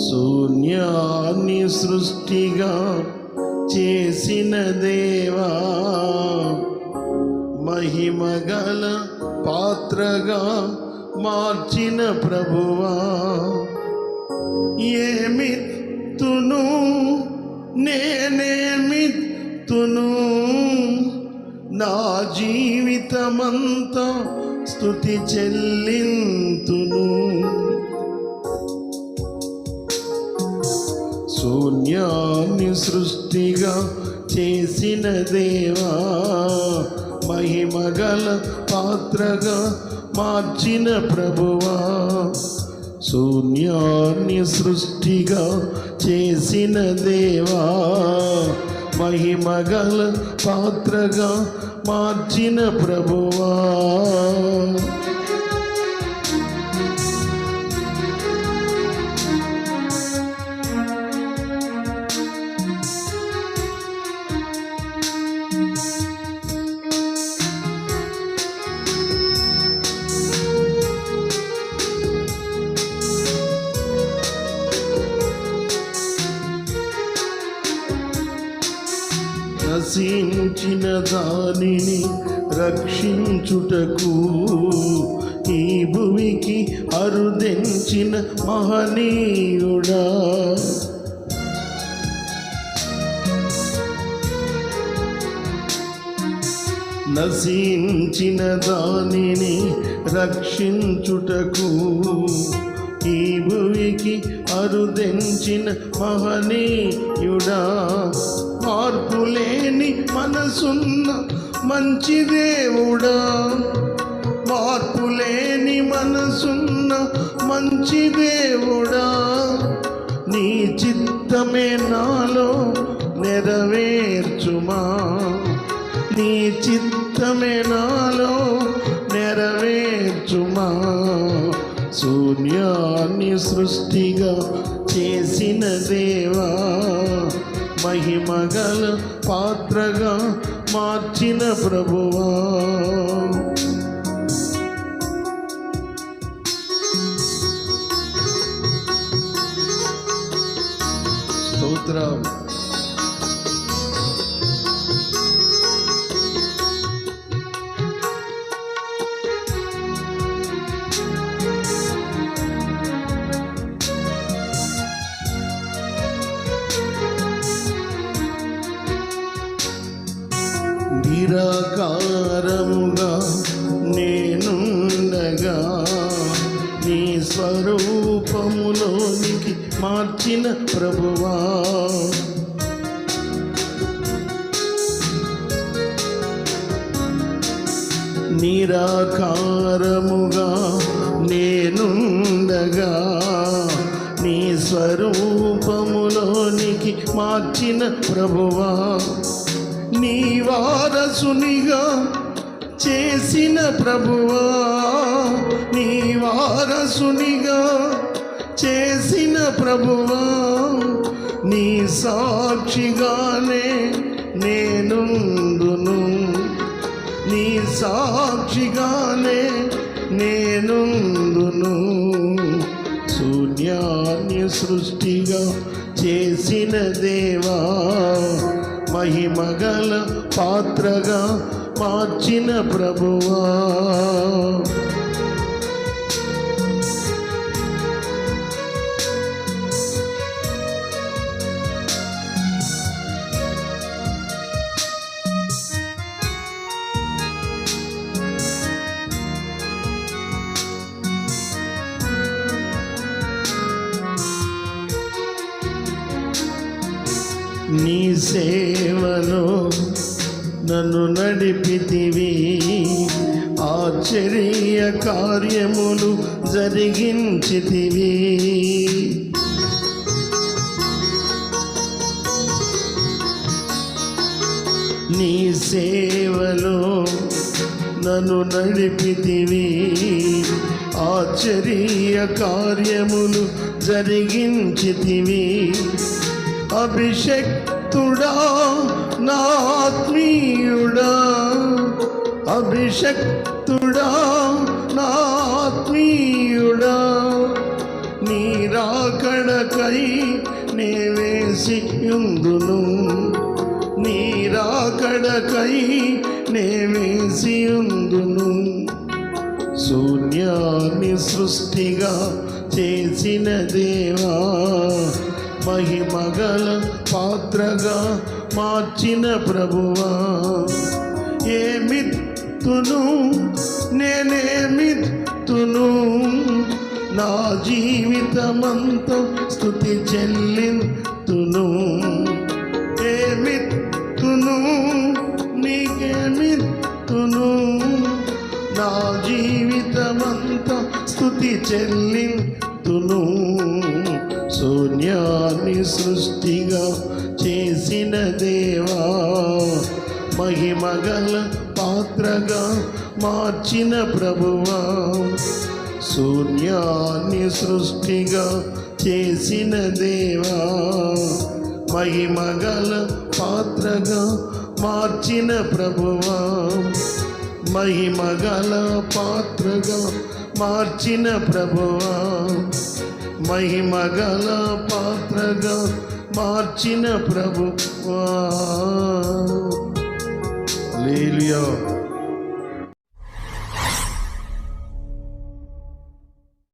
శూన్యాన్ని సృష్టిగా చేసిన దేవా, మహిమగల పాత్రగా మార్చిన ప్రభువా, ఏమిత్తును నేనేమిత్తును, నా జీవితమంతా స్తుతి చెల్లింతును. శూన్యాన్ని సృష్టిగా చేసిన దేవా, మహిమగల పాత్రగా మార్చిన ప్రభువా, శూన్యాన్ని సృష్టిగా చేసిన దేవా, మహిమగల పాత్రగా మార్చిన ప్రభువా. నశించిన దానిని రక్షించుటకు ఈ భూమికి అరుదెంచిన మహనీయుడా, నశించిన దానిని రక్షించుటకు ఈ భూమికి అరుదెంచిన మహనీయుడా, మార్పులేని మనసున్న మంచి దేవుడా, మార్పులేని మనసున్న మంచి దేవుడా, నీ చిత్తమే నాలో నెరవేర్చుమా, నీ చిత్తమే నాలో నెరవేర్చుమా. శూన్యాన్ని సృష్టిగా చేసిన దేవా, మహిమగల పాత్రగా మార్చిన ప్రభువా, స్తోత్రం. నిరాకారముగా నేనుండగా నీ స్వరూపములోనికి మార్చిన ప్రభువా, నిరాకారముగా నేనుండగా నీ స్వరూపములోనికి మార్చిన ప్రభువా, నీ వారసునిగా చేసిన ప్రభువా, నీ వారసునిగా చేసిన ప్రభువా, నీ సాక్షిగానే నేనుందును, నీ సాక్షిగానే నేనుందును. శూన్యాన్ని సృష్టిగా చేసిన దేవా, మహిమగల పాత్రగా మార్చిన ప్రభువా, నీ సేవలో నన్ను నడిపితివి, ఆశ్చర్య కార్యములు జరిగించితివి. నీ సేవలో నన్ను నడిపితివి, ఆశ్చర్య కార్యములు జరిగించితివి. అభిషక్తుడా నా ఆత్మీయుడా, అభిషక్తుడా నా ఆత్మీయుడా, నీ రాకడకై నే వేసి ఉందును, నీ రాకడకై నే వేసి ఉందును. శూన్యాన్ని సృష్టిగా చేసిన దేవా, మహిమగల పాత్రగా మార్చిన ప్రభువా, ఏమిత్తును నేనేమిత్తును, నా జీవితమంతా స్తుతి చెల్లింతును. ఏమిత్తును నీకేమిత్తును, నా జీవితమంతా స్తుతి చెల్లింతును. శూన్యాన్ని సృష్టిగా చేసిన దేవా, మహిమగల పాత్రగా మార్చిన ప్రభువా, శూన్యాన్ని సృష్టిగా చేసిన దేవా, మహిమగల పాత్రగా మార్చిన ప్రభువా, మహిమగల పాత్రగా మార్చిన ప్రభువా, మహిమగల పాత్రగా మార్చిన ప్రభువా.